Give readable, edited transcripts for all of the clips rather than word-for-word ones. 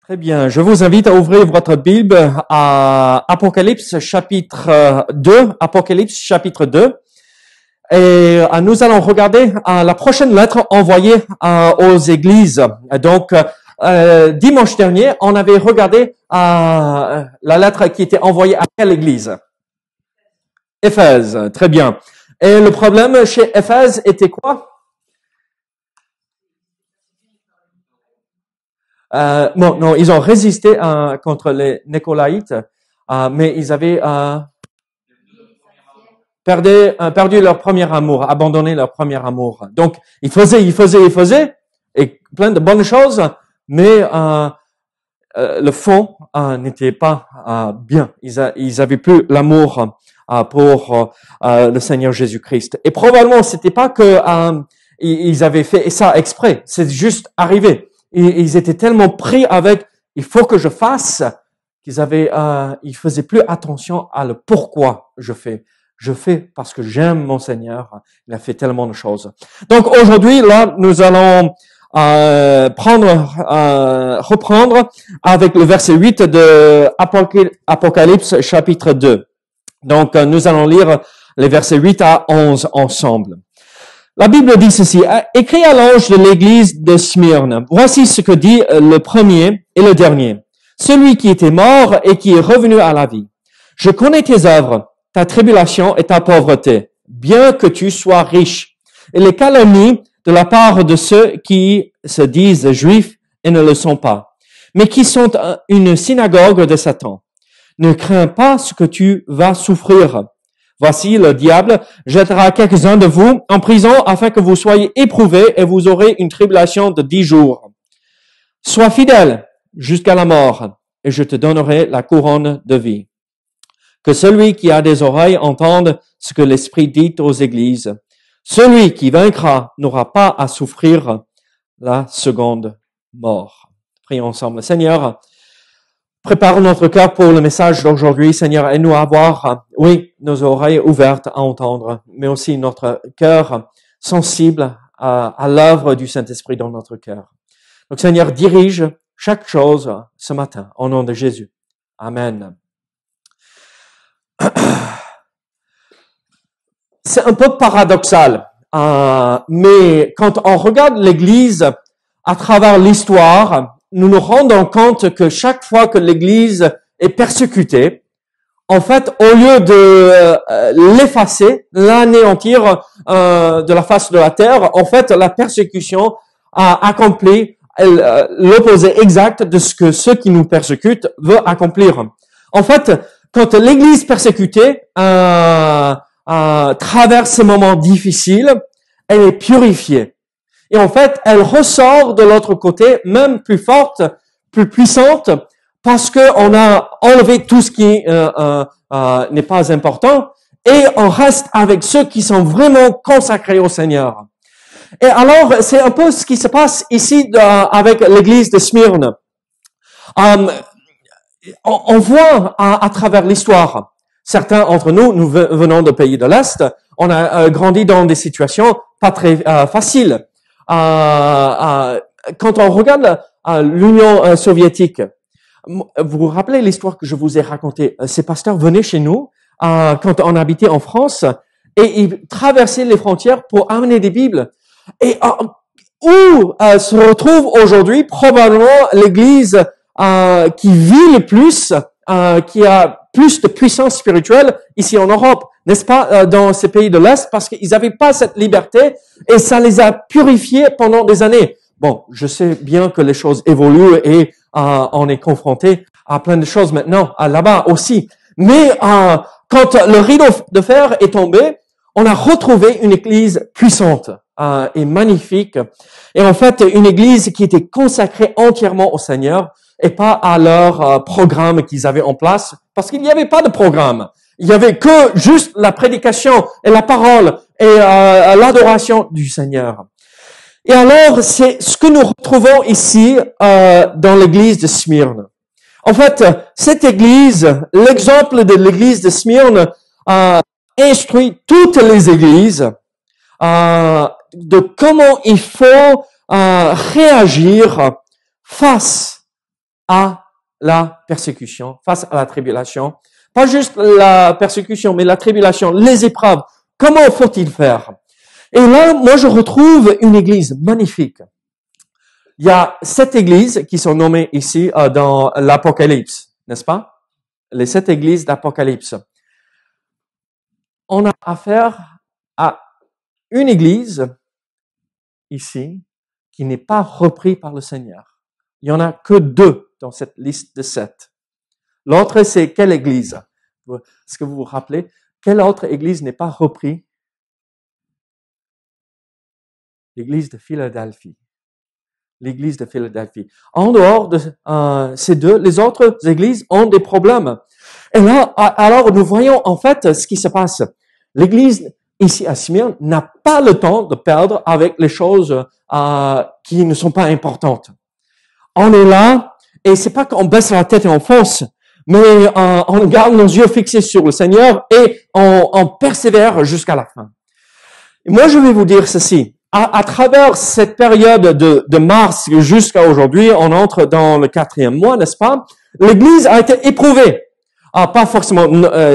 Très bien, je vous invite à ouvrir votre Bible à Apocalypse chapitre 2, Apocalypse chapitre 2. Et nous allons regarder la prochaine lettre envoyée aux églises. Donc, dimanche dernier, on avait regardé la lettre qui était envoyée à quelle église? Éphèse, très bien. Et le problème chez Éphèse était quoi? Non, ils ont résisté contre les Nicolaïtes, mais ils avaient perdu leur premier amour, abandonné leur premier amour. Donc, ils faisaient, et plein de bonnes choses, mais le fond n'était pas bien. Ils avaient plus l'amour pour le Seigneur Jésus-Christ. Et probablement, c'était pas que ils avaient fait ça exprès, c'est juste arrivé. Ils étaient tellement pris avec « il faut que je fasse » ils faisaient plus attention à le pourquoi je fais. Je fais parce que j'aime mon Seigneur. Il a fait tellement de choses. Donc aujourd'hui, là, nous allons reprendre avec le verset 8 de Apocalypse chapitre 2. Donc nous allons lire les versets 8 à 11 ensemble. La Bible dit ceci, « Écris à l'ange de l'église de Smyrne, voici ce que dit le premier et le dernier, celui qui était mort et qui est revenu à la vie. Je connais tes œuvres, ta tribulation et ta pauvreté, bien que tu sois riche, et les calomnies de la part de ceux qui se disent juifs et ne le sont pas, mais qui sont une synagogue de Satan. Ne crains pas ce que tu vas souffrir. Voici, le diable jettera quelques-uns de vous en prison afin que vous soyez éprouvés et vous aurez une tribulation de 10 jours. Sois fidèle jusqu'à la mort et je te donnerai la couronne de vie. Que celui qui a des oreilles entende ce que l'Esprit dit aux églises. Celui qui vaincra n'aura pas à souffrir la seconde mort. » Prions ensemble. Seigneur, prépare notre cœur pour le message d'aujourd'hui, Seigneur, et nous avoir, nos oreilles ouvertes à entendre, mais aussi notre cœur sensible à l'œuvre du Saint-Esprit dans notre cœur. Donc, Seigneur, dirige chaque chose ce matin, au nom de Jésus. Amen. C'est un peu paradoxal, mais quand on regarde l'Église à travers l'histoire, nous nous rendons compte que chaque fois que l'Église est persécutée, en fait, au lieu de l'effacer, l'anéantir de la face de la terre, en fait, la persécution a accompli l'opposé exact de ce que ceux qui nous persécutent veulent accomplir. En fait, quand l'Église persécutée traverse ces moments difficiles, elle est purifiée. Et en fait, elle ressort de l'autre côté, même plus forte, plus puissante, parce que on a enlevé tout ce qui n'est pas important, et on reste avec ceux qui sont vraiment consacrés au Seigneur. Et alors, c'est un peu ce qui se passe ici avec l'église de Smyrne. On voit à travers l'histoire, certains d'entre nous venons de pays de l'Est, on a grandi dans des situations pas très faciles. Quand on regarde l'Union soviétique, vous vous rappelez l'histoire que je vous ai racontée? Ces pasteurs venaient chez nous quand on habitait en France et ils traversaient les frontières pour amener des Bibles. Et où se retrouve aujourd'hui probablement l'Église qui vit le plus, qui a plus de puissance spirituelle ici en Europe, n'est-ce pas, dans ces pays de l'Est, parce qu'ils n'avaient pas cette liberté et ça les a purifiés pendant des années. Bon, je sais bien que les choses évoluent et on est confronté à plein de choses maintenant là-bas aussi. Mais quand le rideau de fer est tombé, on a retrouvé une église puissante et magnifique. Et en fait, une église qui était consacrée entièrement au Seigneur et pas à leur programme qu'ils avaient en place, parce qu'il n'y avait pas de programme. Il y avait que juste la prédication et la parole et l'adoration du Seigneur. Et alors, c'est ce que nous retrouvons ici dans l'église de Smyrne. En fait, cette église, l'exemple de l'église de Smyrne instruit toutes les églises de comment il faut réagir face à la persécution, face à la tribulation. Pas juste la persécution, mais la tribulation, les épreuves. Comment faut-il faire? Et là, moi, je retrouve une église magnifique. Il y a 7 églises qui sont nommées ici dans l'Apocalypse, n'est-ce pas? Les 7 églises d'Apocalypse. On a affaire à une église ici qui n'est pas reprise par le Seigneur. Il y en a que 2 dans cette liste de 7. L'autre, c'est quelle église? Est-ce que vous vous rappelez? Quelle autre église n'est pas reprise? L'église de Philadelphie. L'église de Philadelphie. En dehors de ces 2, les autres églises ont des problèmes. Et là, alors nous voyons en fait ce qui se passe. L'église ici à Smyrne n'a pas le temps de perdre avec les choses qui ne sont pas importantes. On est là, et c'est pas qu'on baisse la tête et on fonce, mais on garde nos yeux fixés sur le Seigneur et on persévère jusqu'à la fin. Et moi, je vais vous dire ceci. À travers cette période de mars jusqu'à aujourd'hui, on entre dans le 4e mois, n'est-ce pas? L'Église a été éprouvée. Pas forcément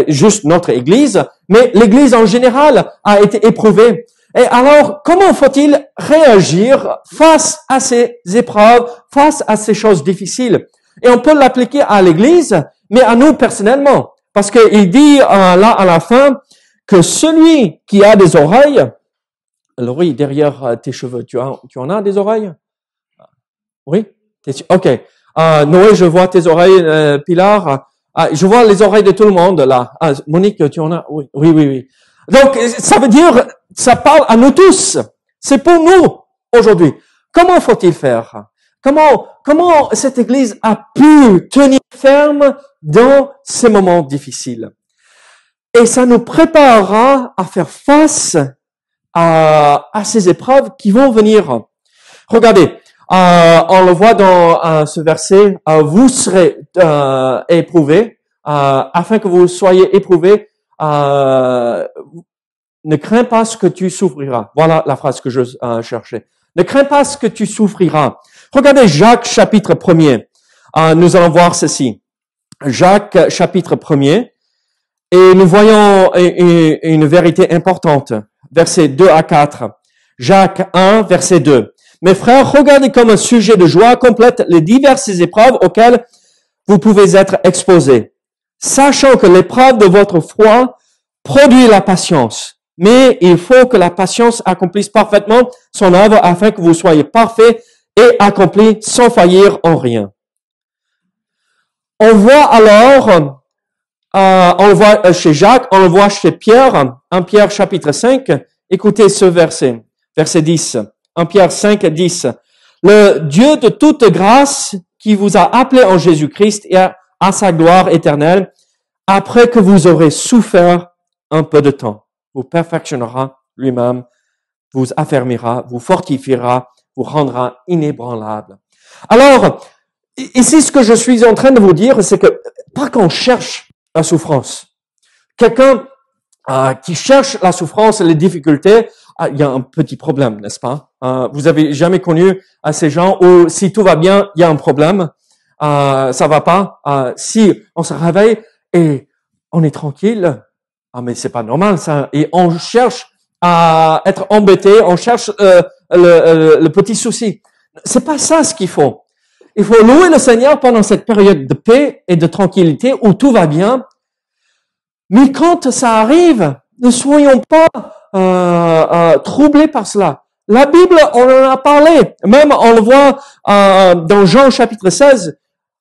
juste notre Église, mais l'Église en général a été éprouvée. Et alors, comment faut-il réagir face à ces épreuves, face à ces choses difficiles? Et on peut l'appliquer à l'Église, mais à nous personnellement. Parce qu'il dit là à la fin que celui qui a des oreilles, Laurie, derrière tes cheveux, tu en as des oreilles? Oui? OK. Noé, je vois tes oreilles. Pilar, je vois les oreilles de tout le monde là. Monique, tu en as? Oui, oui, oui, oui. Donc, ça veut dire, ça parle à nous tous. C'est pour nous aujourd'hui. Comment faut-il faire? Comment cette Église a pu tenir ferme dans ces moments difficiles? Et ça nous préparera à faire face à ces épreuves qui vont venir. Regardez, on le voit dans ce verset, vous serez éprouvés, afin que vous soyez éprouvés, ne crains pas ce que tu souffriras. Voilà la phrase que je cherchais. Ne crains pas ce que tu souffriras. Regardez Jacques chapitre 1er. Nous allons voir ceci. Jacques chapitre 1er. Et nous voyons une vérité importante. Versets 2 à 4. Jacques 1, verset 2. Mes frères, regardez comme un sujet de joie complète les diverses épreuves auxquelles vous pouvez être exposés, sachant que l'épreuve de votre foi produit la patience. Mais il faut que la patience accomplisse parfaitement son œuvre afin que vous soyez parfaits et accomplis sans faillir en rien. On voit alors on le voit chez Jacques, on le voit chez Pierre, 1 Pierre chapitre 5. Écoutez ce verset, verset 10. 1 Pierre 5, 10. Le Dieu de toute grâce qui vous a appelé en Jésus-Christ et à sa gloire éternelle, après que vous aurez souffert un peu de temps, vous perfectionnera lui-même, vous affermira, vous fortifiera, vous rendra inébranlable. Alors, ici, ce que je suis en train de vous dire, c'est que pas qu'on cherche la souffrance. Quelqu'un qui cherche la souffrance, les difficultés, il y a un petit problème, n'est-ce pas? Vous avez jamais connu ces gens où si tout va bien, il y a un problème, ça va pas. Si on se réveille et on est tranquille, mais c'est pas normal ça. Et on cherche à être embêté, on cherche le petit souci. C'est pas ça ce qu'il faut. Il faut louer le Seigneur pendant cette période de paix et de tranquillité où tout va bien. Mais quand ça arrive, ne soyons pas troublés par cela. La Bible, on en a parlé. Même on le voit dans Jean chapitre 16,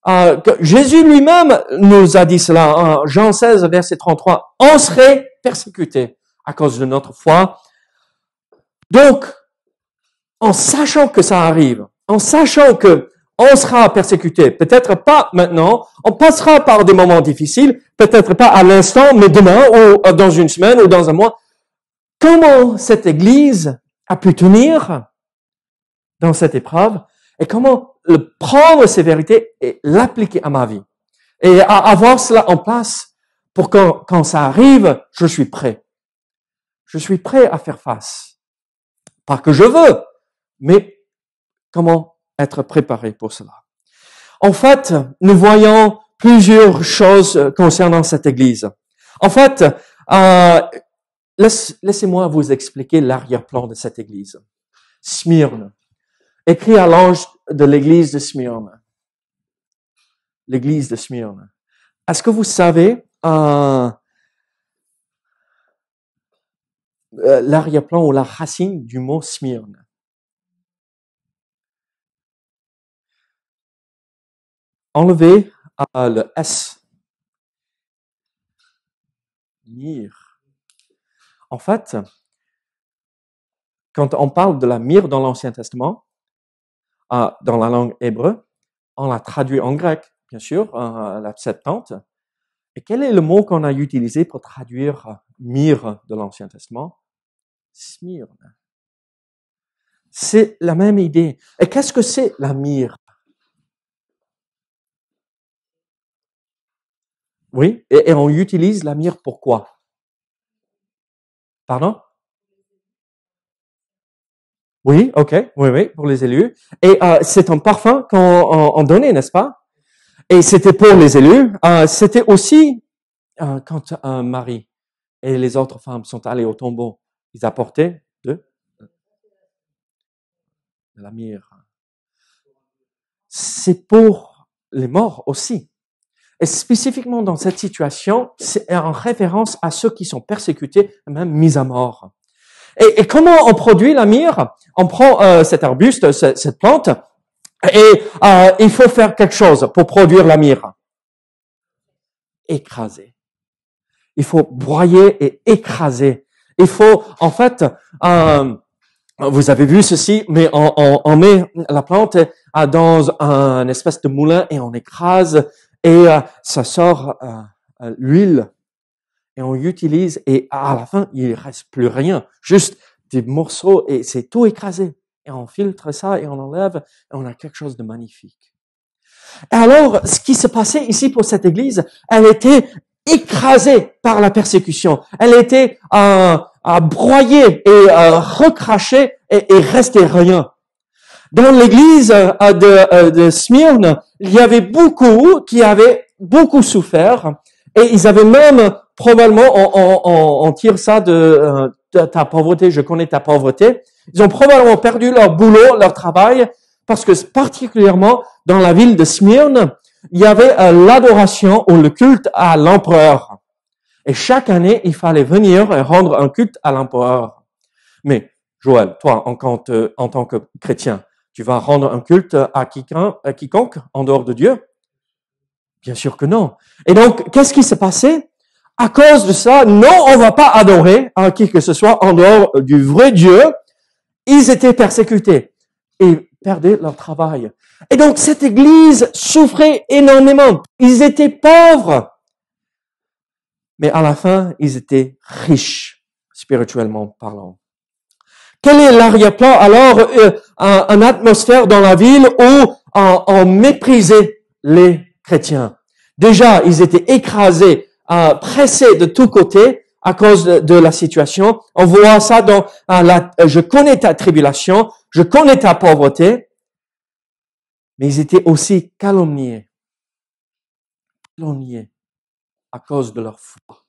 que Jésus lui-même nous a dit cela. Jean 16, verset 33. On serait persécuté à cause de notre foi. Donc, en sachant que ça arrive, en sachant que on sera persécuté, peut-être pas maintenant, on passera par des moments difficiles, peut-être pas à l'instant, mais demain, ou dans une semaine, ou dans un mois. Comment cette Église a pu tenir dans cette épreuve, et comment prendre ces vérités et l'appliquer à ma vie, et à avoir cela en place pour que quand ça arrive, je suis prêt. Je suis prêt à faire face. Pas que je veux, mais comment être préparé pour cela. En fait, nous voyons plusieurs choses concernant cette église. En fait, laissez-moi vous expliquer l'arrière-plan de cette église. Smyrne, écrit à l'ange de l'église de Smyrne. L'église de Smyrne. Est-ce que vous savez l'arrière-plan ou la racine du mot Smyrne? Enlevez le S. Myrrhe. En fait, quand on parle de la myrrhe dans l'Ancien Testament, dans la langue hébreu, on la traduit en grec, bien sûr, la Septante. Et quel est le mot qu'on a utilisé pour traduire myrrhe de l'Ancien Testament? Smyrne. C'est la même idée. Et qu'est-ce que c'est la myrrhe? Oui, et on utilise la myrrhe pour quoi? Pardon? Oui, ok, oui, pour les élus. Et c'est un parfum qu'on donnait, n'est-ce pas? Et c'était pour les élus. C'était aussi quand Marie et les autres femmes sont allées au tombeau, ils apportaient de la myrrhe. C'est pour les morts aussi. Et spécifiquement dans cette situation, c'est en référence à ceux qui sont persécutés, même mis à mort. Et comment on produit la myrrhe? On prend cet arbuste, cette plante, et il faut faire quelque chose pour produire la myrrhe. Écraser. Il faut broyer et écraser. Il faut, en fait, vous avez vu ceci, mais on met la plante dans un espèce de moulin et on écrase et ça sort l'huile. Et on utilise, et à la fin, il ne reste plus rien, juste des morceaux, et c'est tout écrasé. Et on filtre ça, et on enlève, et on a quelque chose de magnifique. Et alors, ce qui se passait ici pour cette église, elle était écrasée par la persécution. Elle était broyée et recrachée, et restait rien. Dans l'église de Smyrne, il y avait beaucoup qui avaient beaucoup souffert, et ils avaient même probablement, on tire ça de ta pauvreté, je connais ta pauvreté. Ils ont probablement perdu leur boulot, leur travail, parce que particulièrement dans la ville de Smyrne, il y avait l'adoration ou le culte à l'empereur. Et chaque année, il fallait venir et rendre un culte à l'empereur. Mais Joël, toi, en tant que chrétien, tu vas rendre un culte à quiconque en dehors de Dieu? Bien sûr que non. Et donc, qu'est-ce qui s'est passé? À cause de ça, non, on va pas adorer qui que ce soit en dehors du vrai Dieu. Ils étaient persécutés et perdaient leur travail. Et donc, cette église souffrait énormément. Ils étaient pauvres. Mais à la fin, ils étaient riches, spirituellement parlant. Quel est l'arrière-plan? Alors, une atmosphère dans la ville où on méprisait les chrétiens. Déjà, ils étaient écrasés, pressés de tous côtés à cause de la situation. On voit ça dans je connais ta tribulation, je connais ta pauvreté, mais ils étaient aussi calomniés à cause de leur foi.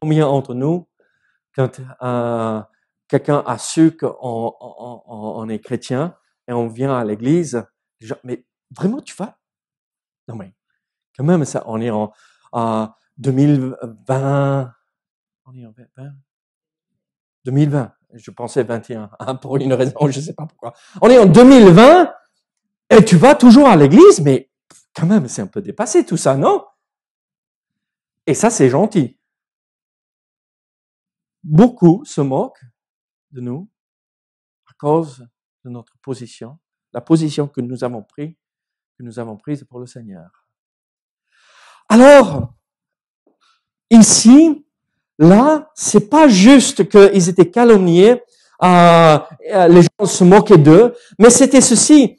Combien d'entre nous, quand quelqu'un a su qu'on est chrétien et on vient à l'église, mais vraiment tu vas? Non mais quand même ça, on est en 2020. On est en 2020. Je pensais 21 pour une raison, je sais pas pourquoi. On est en 2020 et tu vas toujours à l'église, mais quand même c'est un peu dépassé tout ça, non? Et ça c'est gentil. Beaucoup se moquent de nous à cause de notre position, la position que nous avons prise pour le Seigneur. Alors, ici, là, c'est pas juste qu'ils étaient calomniés, les gens se moquaient d'eux, mais c'était ceci,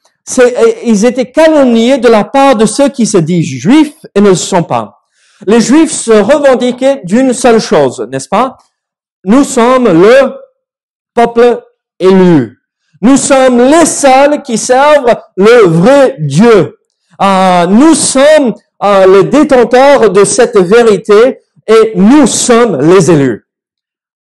ils étaient calomniés de la part de ceux qui se disent juifs et ne le sont pas. Les juifs se revendiquaient d'une seule chose, n'est-ce pas? Nous sommes le peuple élu. Nous sommes les seuls qui servent le vrai Dieu. Nous sommes les détenteurs de cette vérité et nous sommes les élus.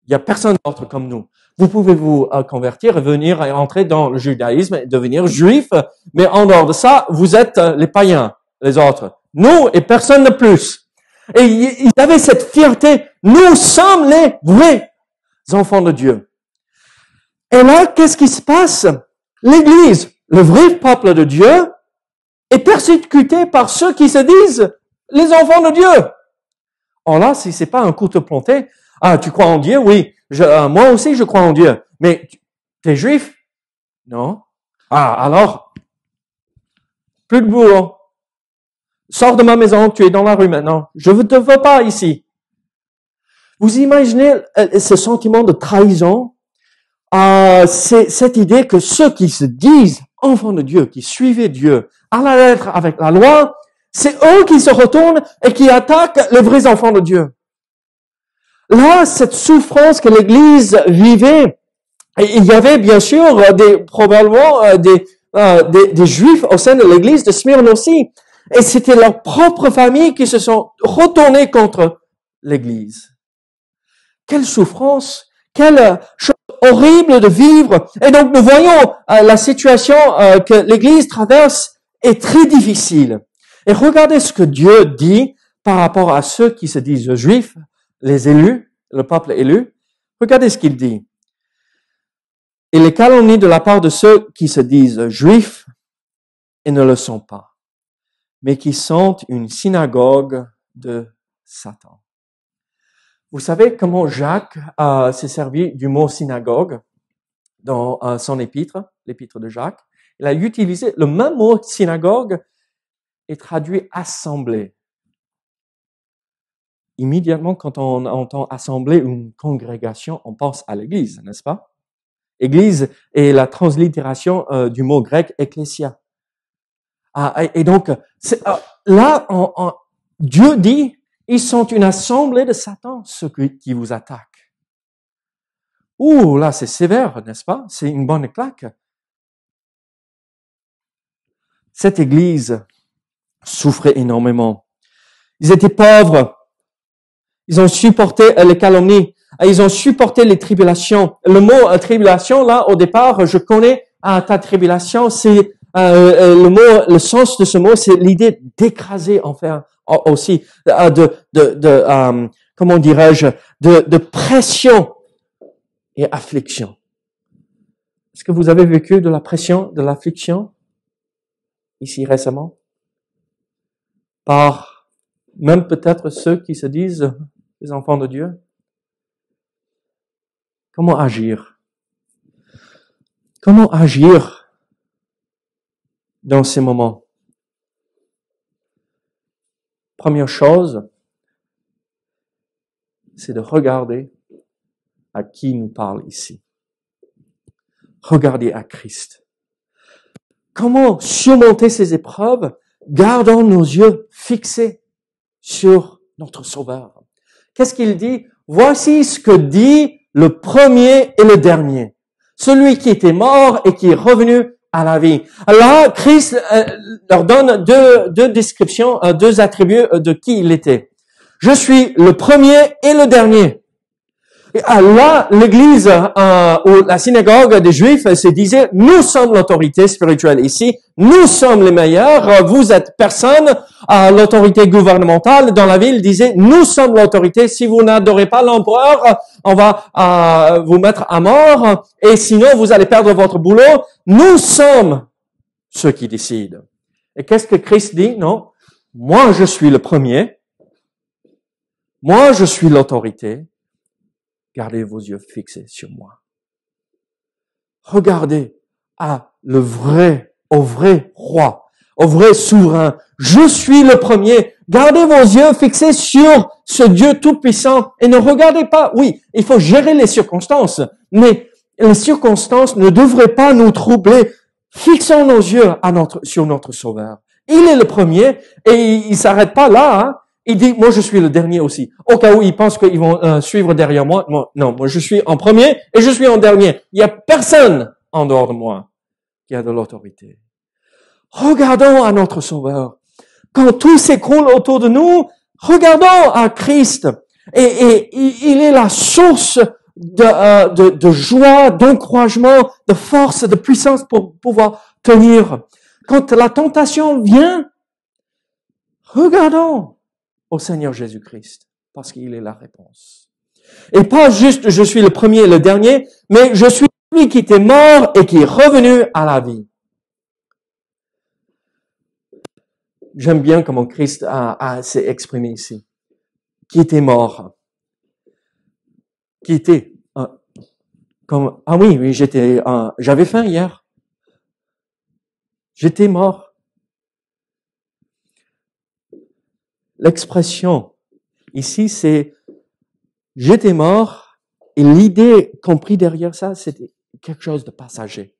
Il n'y a personne d'autre comme nous. Vous pouvez vous convertir et venir et entrer dans le judaïsme et devenir juif, mais en dehors de ça, vous êtes les païens, les autres. Nous et personne de plus. Et ils avaient cette fierté. Nous sommes les vrais enfants de Dieu. Et là, qu'est-ce qui se passe? L'Église, le vrai peuple de Dieu, est persécuté par ceux qui se disent les enfants de Dieu. Or là, si c'est pas un couteau planté, tu crois en Dieu? Oui. Moi aussi, je crois en Dieu. Mais tu es juif? Non. Alors, plus de boulot. Sors de ma maison, tu es dans la rue maintenant. Je ne te veux pas ici. Vous imaginez ce sentiment de trahison? C'est cette idée que ceux qui se disent enfants de Dieu, qui suivaient Dieu à la lettre avec la loi, c'est eux qui se retournent et qui attaquent les vrais enfants de Dieu. Là, cette souffrance que l'Église vivait, il y avait bien sûr probablement des Juifs au sein de l'Église de Smyrne aussi, et c'était leurs propres familles qui se sont retournées contre l'Église. Quelle souffrance, quelle chose horrible de vivre. Et donc nous voyons la situation que l'Église traverse est très difficile. Et regardez ce que Dieu dit par rapport à ceux qui se disent juifs, les élus, le peuple élu. Regardez ce qu'il dit. Et les calomnies de la part de ceux qui se disent juifs et ne le sont pas, mais qui sont une synagogue de Satan. Vous savez comment Jacques s'est servi du mot synagogue dans son épître, l'épître de Jacques? Il a utilisé le même mot synagogue et traduit assemblée. Immédiatement, quand on entend assemblée ou une congrégation, on pense à l'église, n'est-ce pas? Église est la translittération du mot grec ecclésia. Et donc, là, Dieu dit, ils sont une assemblée de Satan, ceux qui vous attaquent. Ouh, là, c'est sévère, n'est-ce pas? C'est une bonne claque. Cette église souffrait énormément. Ils étaient pauvres. Ils ont supporté les calomnies. Ils ont supporté les tribulations. Le mot tribulation, là, au départ, je connais ta tribulation, c'est le sens de ce mot, c'est l'idée d'écraser, enfin, aussi, comment dirais-je, de pression et affliction. Est-ce que vous avez vécu de la pression, de l'affliction, ici récemment? Par même peut-être ceux qui se disent les enfants de Dieu? Comment agir? Comment agir dans ces moments? Première chose, c'est de regarder à qui nous parle ici. Regardez à Christ. Comment surmonter ces épreuves? Gardons nos yeux fixés sur notre Sauveur. Qu'est-ce qu'il dit? Voici ce que dit le premier et le dernier. Celui qui était mort et qui est revenu à la vie. Là, Christ leur donne deux descriptions, deux attributs de qui il était. Je suis le premier et le dernier. Et là, l'église ou la synagogue des Juifs se disait, nous sommes l'autorité spirituelle ici, nous sommes les meilleurs, vous êtes personne. L'autorité gouvernementale dans la ville disait, nous sommes l'autorité, si vous n'adorez pas l'empereur, on va vous mettre à mort, et sinon vous allez perdre votre boulot. Nous sommes ceux qui décident. Et qu'est-ce que Christ dit? Non, moi je suis le premier, moi je suis l'autorité. Gardez vos yeux fixés sur moi. Regardez au vrai roi, au vrai souverain. Je suis le premier. Gardez vos yeux fixés sur ce Dieu tout-puissant et ne regardez pas. Oui, il faut gérer les circonstances, mais les circonstances ne devraient pas nous troubler. Fixons nos yeux sur notre Sauveur. Il est le premier et il s'arrête pas là, hein. Il dit, moi je suis le dernier aussi. Au cas où ils pensent qu'ils vont suivre derrière moi. Non, moi je suis en premier et je suis en dernier. Il n'y a personne en dehors de moi qui a de l'autorité. Regardons à notre Sauveur. Quand tout s'écroule autour de nous, regardons à Christ. Et il est la source de joie, d'encouragement, de force, de puissance pour pouvoir tenir. Quand la tentation vient, regardons au Seigneur Jésus-Christ, parce qu'il est la réponse. Et pas juste je suis le premier et le dernier, mais je suis lui qui était mort et qui est revenu à la vie. J'aime bien comment Christ s'est exprimé ici. Qui était mort. Qui était comme ah oui, j'avais faim hier. J'étais mort. L'expression ici, c'est j'étais mort, et l'idée compris derrière ça, c'était quelque chose de passager.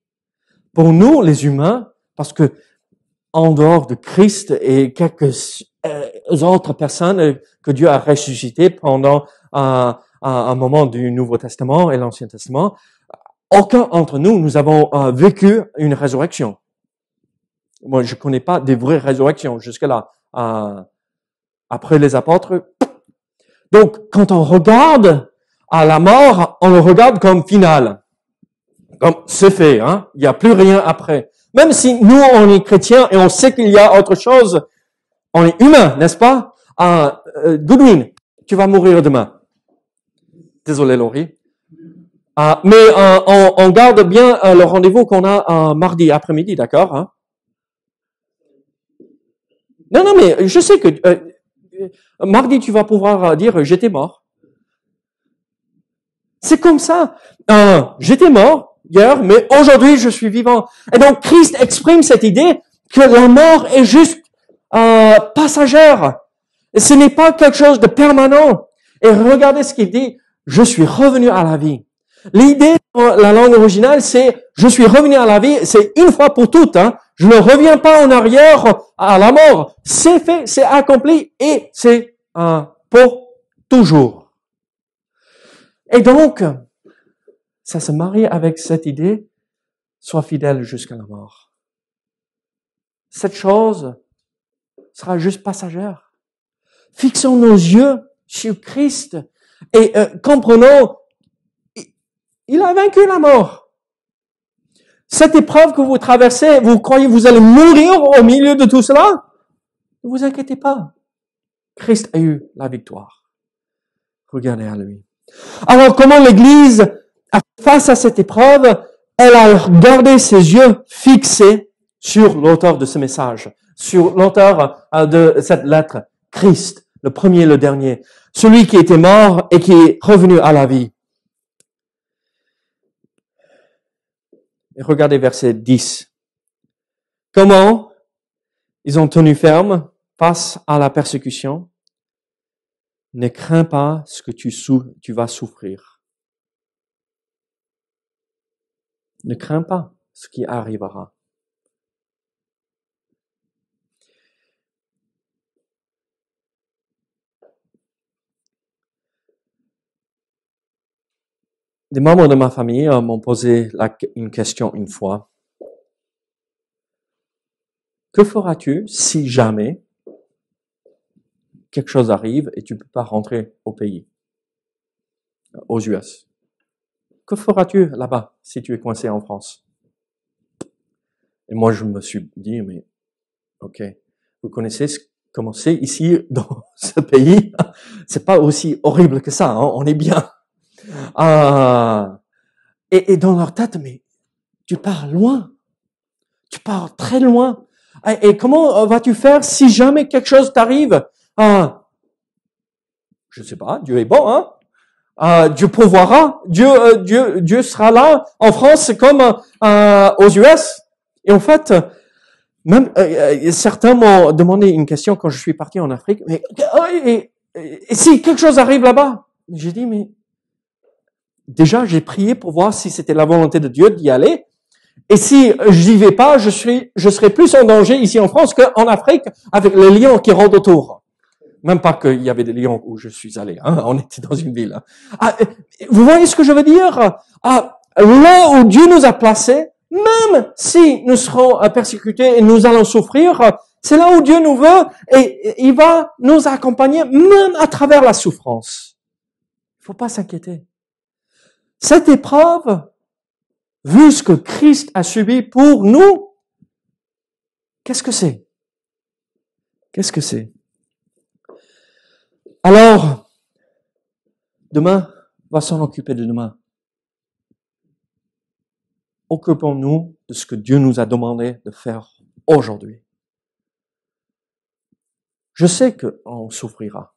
Pour nous, les humains, parce que en dehors de Christ et quelques autres personnes que Dieu a ressuscitées pendant un moment du Nouveau Testament et l'Ancien Testament, aucun d'entre nous avons vécu une résurrection. Moi, je connais pas des vraies résurrections jusque-là. Après les apôtres. Donc, quand on regarde à la mort, on le regarde comme final. Comme c'est fait, hein. Il n'y a plus rien après. Même si nous, on est chrétiens et on sait qu'il y a autre chose, on est humain, n'est-ce pas? Goodwin, tu vas mourir demain. Désolé, Laurie. Mais on garde bien le rendez-vous qu'on a mardi après-midi, d'accord? Hein? Non, mais je sais que mardi, tu vas pouvoir dire j'étais mort. C'est comme ça. J'étais mort hier, mais aujourd'hui je suis vivant. Et donc Christ exprime cette idée que la mort est juste passagère. Et ce n'est pas quelque chose de permanent. Et regardez ce qu'il dit. Je suis revenu à la vie. L'idée dans la langue originale, c'est je suis revenu à la vie. C'est une fois pour toutes. Hein. Je ne reviens pas en arrière à la mort. C'est fait, c'est accompli et c'est pour toujours. Et donc, ça se marie avec cette idée, sois fidèle jusqu'à la mort. Cette chose sera juste passagère. Fixons nos yeux sur Christ et comprenons, il a vaincu la mort. Cette épreuve que vous traversez, vous croyez que vous allez mourir au milieu de tout cela? Ne vous inquiétez pas. Christ a eu la victoire. Regardez à lui. Alors, comment l'Église, face à cette épreuve, elle a gardé ses yeux fixés sur l'auteur de ce message, sur l'auteur de cette lettre, Christ, le premier et le dernier, celui qui était mort et qui est revenu à la vie. Et regardez verset 10. Comment ils ont tenu ferme face à la persécution? Ne crains pas ce que tu vas souffrir. Ne crains pas ce qui arrivera. Des membres de ma famille m'ont posé une question une fois. Que feras-tu si jamais quelque chose arrive et tu ne peux pas rentrer au pays, aux US? Que feras-tu là-bas si tu es coincé en France? Et moi, je me suis dit, mais ok, vous connaissez comment c'est ici dans ce pays? C'est pas aussi horrible que ça, hein, on est bien. Et dans leur tête, mais tu pars loin, tu pars très loin. Et comment vas-tu faire si jamais quelque chose t'arrive? Je sais pas, Dieu est bon, hein? Dieu pourvoira, Dieu sera là. En France, c'est comme aux US. Et en fait, même certains m'ont demandé une question quand je suis parti en Afrique. Mais et si quelque chose arrive là-bas? J'ai dit, mais déjà, j'ai prié pour voir si c'était la volonté de Dieu d'y aller. Et si j'y vais pas, je serai plus en danger ici en France qu'en Afrique avec les lions qui rôdent autour. Même pas qu'il y avait des lions où je suis allé, hein. On était dans une ville. Vous voyez ce que je veux dire? là où Dieu nous a placés, même si nous serons persécutés et nous allons souffrir, c'est là où Dieu nous veut et il va nous accompagner même à travers la souffrance. Il faut pas s'inquiéter. Cette épreuve, vu ce que Christ a subi pour nous, qu'est-ce que c'est? Qu'est-ce que c'est? Alors, demain va s'en occuper de demain. Occupons-nous de ce que Dieu nous a demandé de faire aujourd'hui. Je sais qu'on souffrira.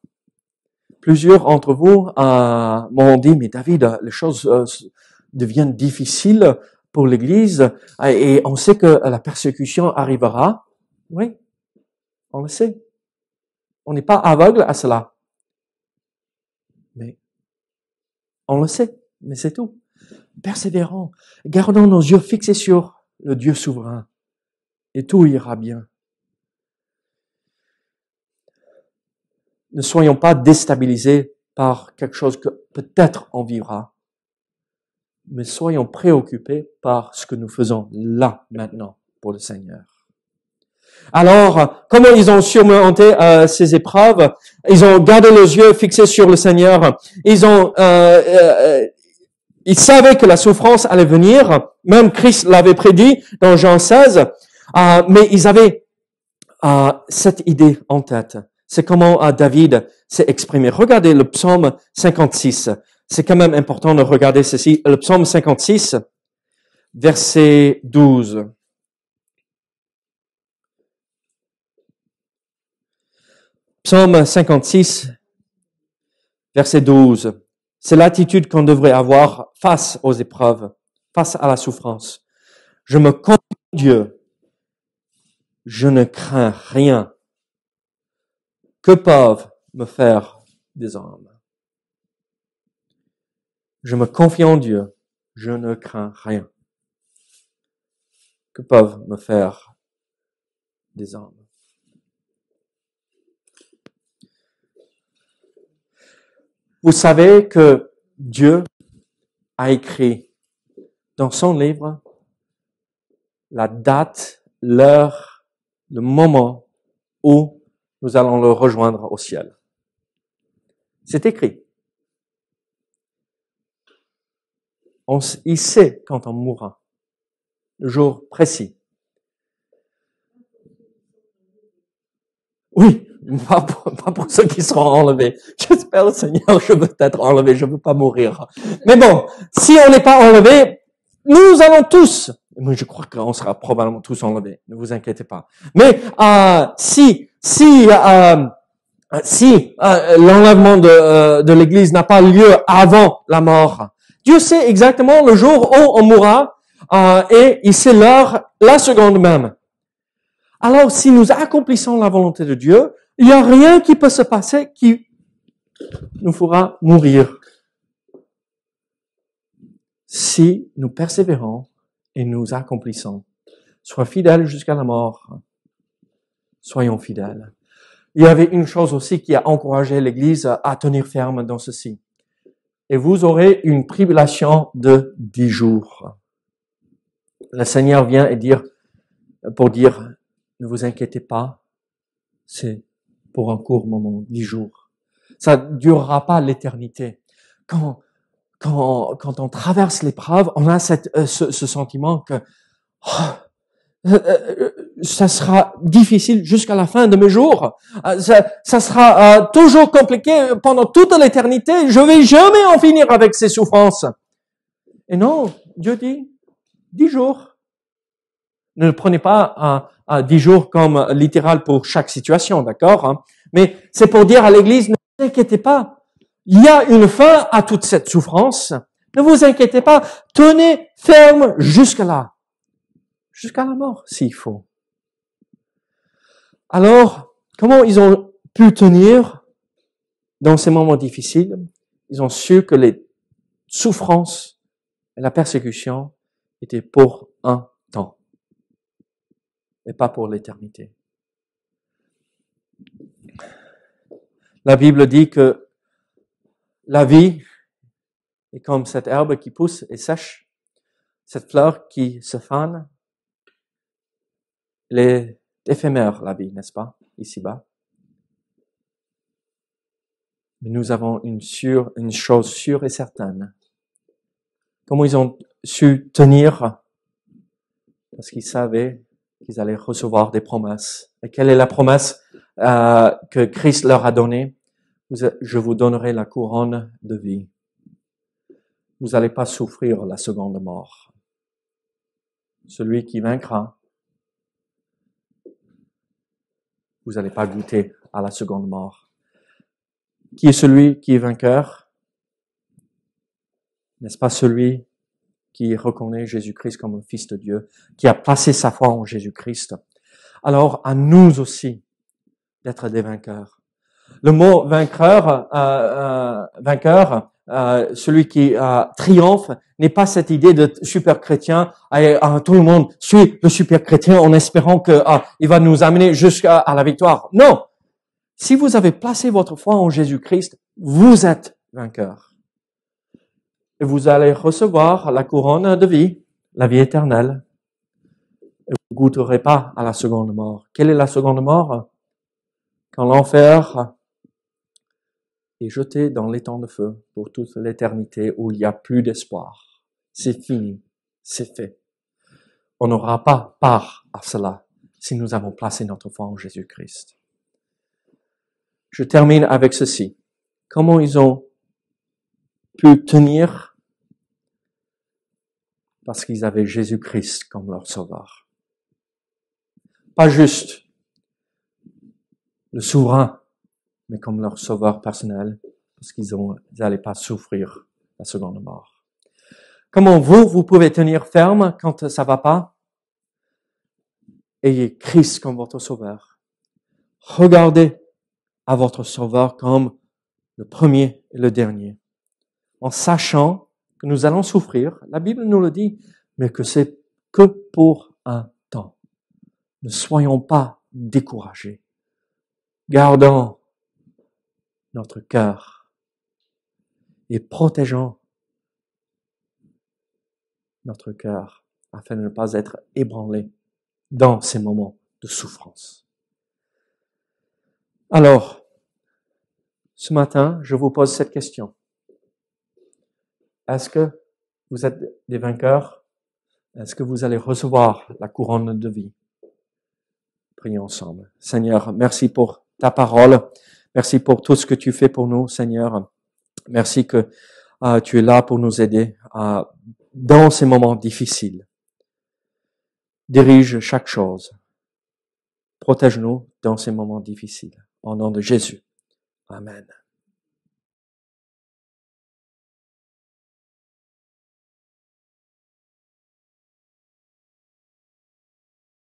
Plusieurs d'entre vous m'ont dit, mais David, les choses deviennent difficiles pour l'Église et on sait que la persécution arrivera. Oui, on le sait. On n'est pas aveugle à cela. Mais on le sait, mais c'est tout. Persévérons, gardons nos yeux fixés sur le Dieu souverain et tout ira bien. Ne soyons pas déstabilisés par quelque chose que peut-être on vivra, mais soyons préoccupés par ce que nous faisons là, maintenant, pour le Seigneur. Alors, comment ils ont surmonté ces épreuves? Ils ont gardé les yeux fixés sur le Seigneur. Ils savaient que la souffrance allait venir. Même Christ l'avait prédit dans Jean 16. Mais ils avaient cette idée en tête. C'est comment David s'est exprimé. Regardez le psaume 56. C'est quand même important de regarder ceci. Le psaume 56, verset 12. Psaume 56, verset 12. C'est l'attitude qu'on devrait avoir face aux épreuves, face à la souffrance. Je me confie en Dieu. Je ne crains rien. Que peuvent me faire des hommes? Je me confie en Dieu. Je ne crains rien. Que peuvent me faire des hommes? Vous savez que Dieu a écrit dans son livre la date, l'heure, le moment où nous allons le rejoindre au ciel. C'est écrit. Il sait quand on mourra, le jour précis. Oui, pas pour ceux qui seront enlevés. J'espère, le Seigneur, je veux être enlevé, je veux pas mourir. Mais bon, si on n'est pas enlevé, nous allons tous, mais je crois qu'on sera probablement tous enlevés, ne vous inquiétez pas. Mais si l'enlèvement de l'Église n'a pas lieu avant la mort, Dieu sait exactement le jour où on mourra et il sait l'heure, la seconde même. Alors, si nous accomplissons la volonté de Dieu, il n'y a rien qui peut se passer qui nous fera mourir. Si nous persévérons et nous accomplissons, sois fidèle jusqu'à la mort, soyons fidèles. Il y avait une chose aussi qui a encouragé l'Église à tenir ferme dans ceci. Et vous aurez une tribulation de 10 jours. Le Seigneur vient pour dire, ne vous inquiétez pas, c'est pour un court moment, 10 jours. Ça ne durera pas l'éternité. Quand on traverse l'épreuve, on a ce sentiment que ça sera difficile jusqu'à la fin de mes jours. Ça sera toujours compliqué pendant toute l'éternité. Je vais jamais en finir avec ces souffrances. Et non, Dieu dit 10 jours. Ne le prenez pas 10 jours comme littéral pour chaque situation, d'accord? Hein? Mais c'est pour dire à l'Église, ne vous inquiétez pas. Il y a une fin à toute cette souffrance. Ne vous inquiétez pas. Tenez ferme jusque-là. Jusqu'à la mort, s'il faut. Alors, comment ils ont pu tenir dans ces moments difficiles? Ils ont su que les souffrances et la persécution étaient pour un temps et pas pour l'éternité. La Bible dit que la vie est comme cette herbe qui pousse et sèche. Cette fleur qui se fane, elle est éphémère, la vie, n'est-ce pas, ici-bas. Mais nous avons une chose sûre et certaine. Comment ils ont su tenir? Parce qu'ils savaient qu'ils allaient recevoir des promesses. Et quelle est la promesse que Christ leur a donnée? Je vous donnerai la couronne de vie. Vous n'allez pas souffrir la seconde mort. Celui qui vaincra, vous n'allez pas goûter à la seconde mort. Qui est celui qui est vainqueur? N'est-ce pas celui qui reconnaît Jésus-Christ comme le Fils de Dieu, qui a placé sa foi en Jésus-Christ? Alors, à nous aussi d'être des vainqueurs. Le mot vainqueur, celui qui triomphe, n'est pas cette idée de super chrétien. Tout le monde suit le super chrétien en espérant que il va nous amener jusqu'à la victoire. Non. Si vous avez placé votre foi en Jésus-Christ, vous êtes vainqueur. Et vous allez recevoir la couronne de vie, la vie éternelle. Et vous ne goûterez pas à la seconde mort. Quelle est la seconde mort? Quand l'enfer est jeté dans l'étang de feu pour toute l'éternité où il n'y a plus d'espoir. C'est fini. C'est fait. On n'aura pas part à cela si nous avons placé notre foi en Jésus-Christ. Je termine avec ceci. Comment ils ont pu tenir? Parce qu'ils avaient Jésus-Christ comme leur sauveur. Pas juste le souverain, mais comme leur sauveur personnel, parce qu'ils n'allaient pas souffrir la seconde mort. Comment vous pouvez tenir ferme quand ça va pas? Ayez Christ comme votre sauveur. Regardez à votre sauveur comme le premier et le dernier. En sachant que nous allons souffrir, la Bible nous le dit, mais que c'est que pour un temps. Ne soyons pas découragés. Gardons notre cœur et protégeons notre cœur afin de ne pas être ébranlés dans ces moments de souffrance. Alors, ce matin, je vous pose cette question. Est-ce que vous êtes des vainqueurs? Est-ce que vous allez recevoir la couronne de vie? Prions ensemble. Seigneur, merci pour ta parole. Merci pour tout ce que tu fais pour nous, Seigneur. Merci que tu es là pour nous aider dans ces moments difficiles. Dirige chaque chose. Protège-nous dans ces moments difficiles. Au nom de Jésus. Amen.